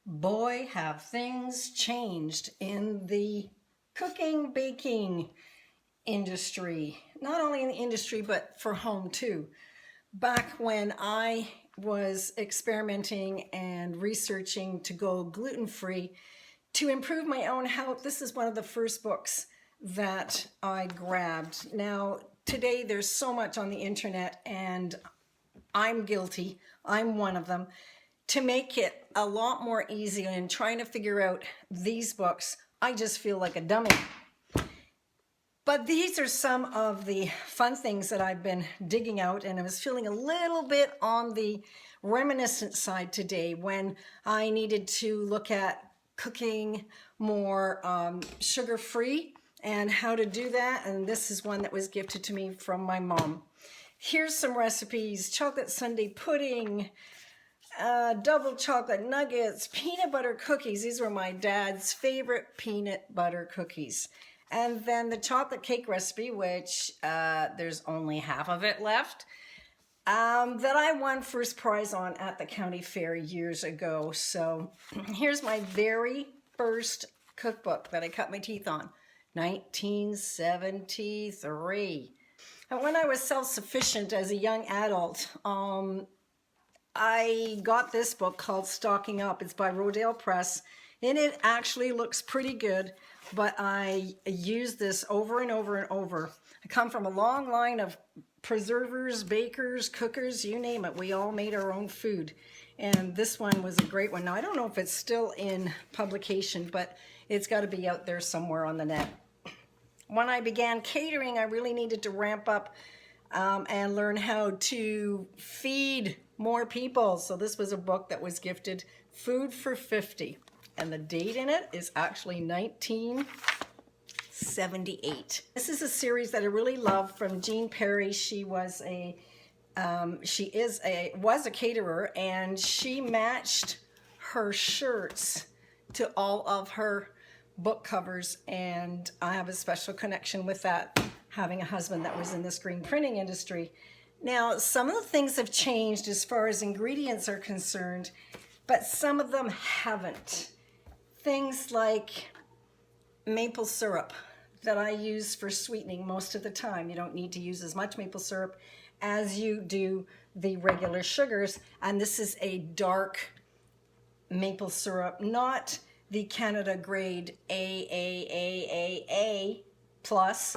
Boy, have things changed in the cooking, baking industry. Not only in the industry, but for home too. Back when I was experimenting and researching to go gluten-free to improve my own health, this is one of the first books that I grabbed. Now, today there's so much on the internet, and I'm guilty. I'm one of them. To make it a lot more easy in trying to figure out these books, I just feel like a dummy. But these are some of the fun things that I've been digging out, and I was feeling a little bit on the reminiscent side today when I needed to look at cooking more sugar-free and how to do that. And this is one that was gifted to me from my mom. Here's some recipes: chocolate sundae pudding, double chocolate nuggets, peanut butter cookies. These were my dad's favorite peanut butter cookies. And then the chocolate cake recipe, which there's only half of it left, that I won first prize on at the county fair years ago. So here's my very first cookbook that I cut my teeth on, 1973. And when I was self-sufficient as a young adult, I got this book called Stocking Up. It's by Rodale Press, and it actually looks pretty good, but I use this over and over and over. I come from a long line of preservers, bakers, cookers, you name it. We all made our own food, and this one was a great one. Now, I don't know if it's still in publication, but it's got to be out there somewhere on the net. When I began catering, I really needed to ramp up and learn how to feed more people. So this was a book that was gifted, Food for 50. And the date in it is actually 1978. This is a series that I really love from Jean Perry. She was a caterer, and she matched her shirts to all of her book covers, and I have a special connection with that, having a husband that was in the screen printing industry. Now, some of the things have changed as far as ingredients are concerned, but some of them haven't. Things like maple syrup that I use for sweetening most of the time. You don't need to use as much maple syrup as you do the regular sugars, and this is a dark maple syrup, not the Canada grade AAAAA plus,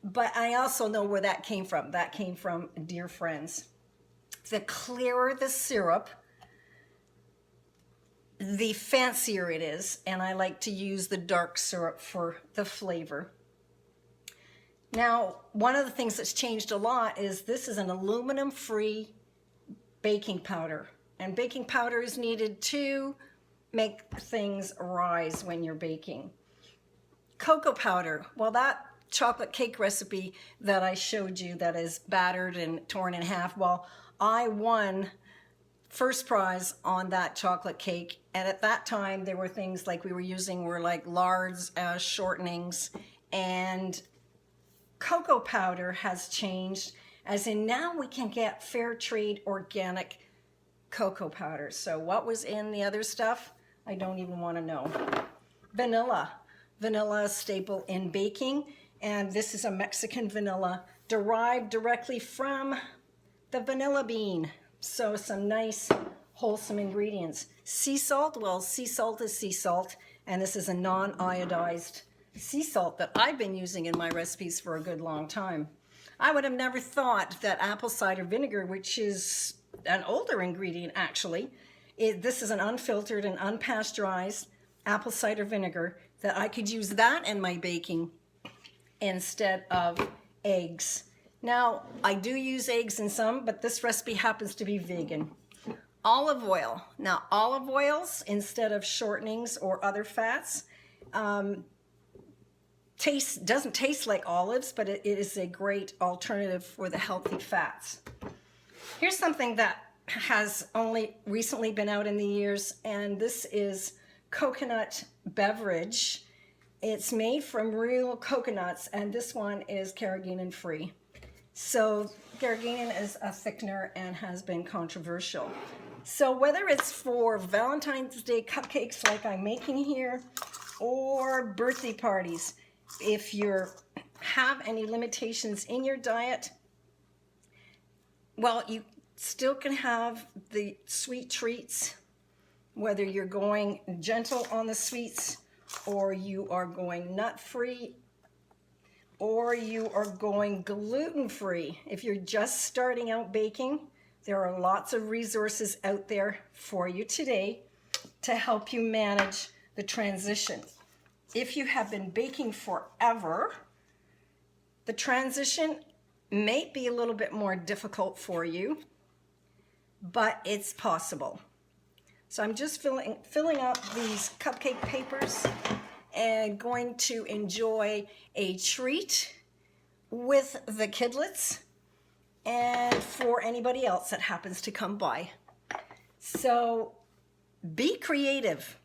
but I also know where that came from. That came from dear friends. The clearer the syrup, the fancier it is, and I like to use the dark syrup for the flavor. Now, one of the things that's changed a lot is this is an aluminum-free baking powder, and baking powder is needed to make things rise when you're baking. Cocoa powder, well, that chocolate cake recipe that I showed you that is battered and torn in half, well, I won first prize on that chocolate cake, and at that time there were things like we were using were like lards, shortenings, and cocoa powder has changed, as in now we can get fair trade organic cocoa powder. So what was in the other stuff? I don't even want to know. Vanilla. Vanilla is a staple in baking, and this is a Mexican vanilla derived directly from the vanilla bean. So some nice wholesome ingredients. Sea salt, well, sea salt is sea salt, and this is a non-iodized sea salt that I've been using in my recipes for a good long time. I would have never thought that apple cider vinegar, which is an older ingredient actually, this is an unfiltered and unpasteurized apple cider vinegar, that I could use that in my baking instead of eggs. Now, I do use eggs in some, but this recipe happens to be vegan. Olive oil. Now, olive oils, instead of shortenings or other fats, doesn't taste like olives, but it is a great alternative for the healthy fats. Here's something that has only recently been out in the years, and this is coconut beverage. It's made from real coconuts, and this one is carrageenan free. So carrageenan is a thickener and has been controversial. So whether it's for Valentine's Day cupcakes like I'm making here, or birthday parties, if you have any limitations in your diet, well, you still can have the sweet treats, whether you're going gentle on the sweets, or you are going nut-free, or you are going gluten-free. If you're just starting out baking, there are lots of resources out there for you today to help you manage the transition. If you have been baking forever, the transition may be a little bit more difficult for you, but it's possible. So I'm just filling up these cupcake papers and going to enjoy a treat with the kidlets and for anybody else that happens to come by. So be creative.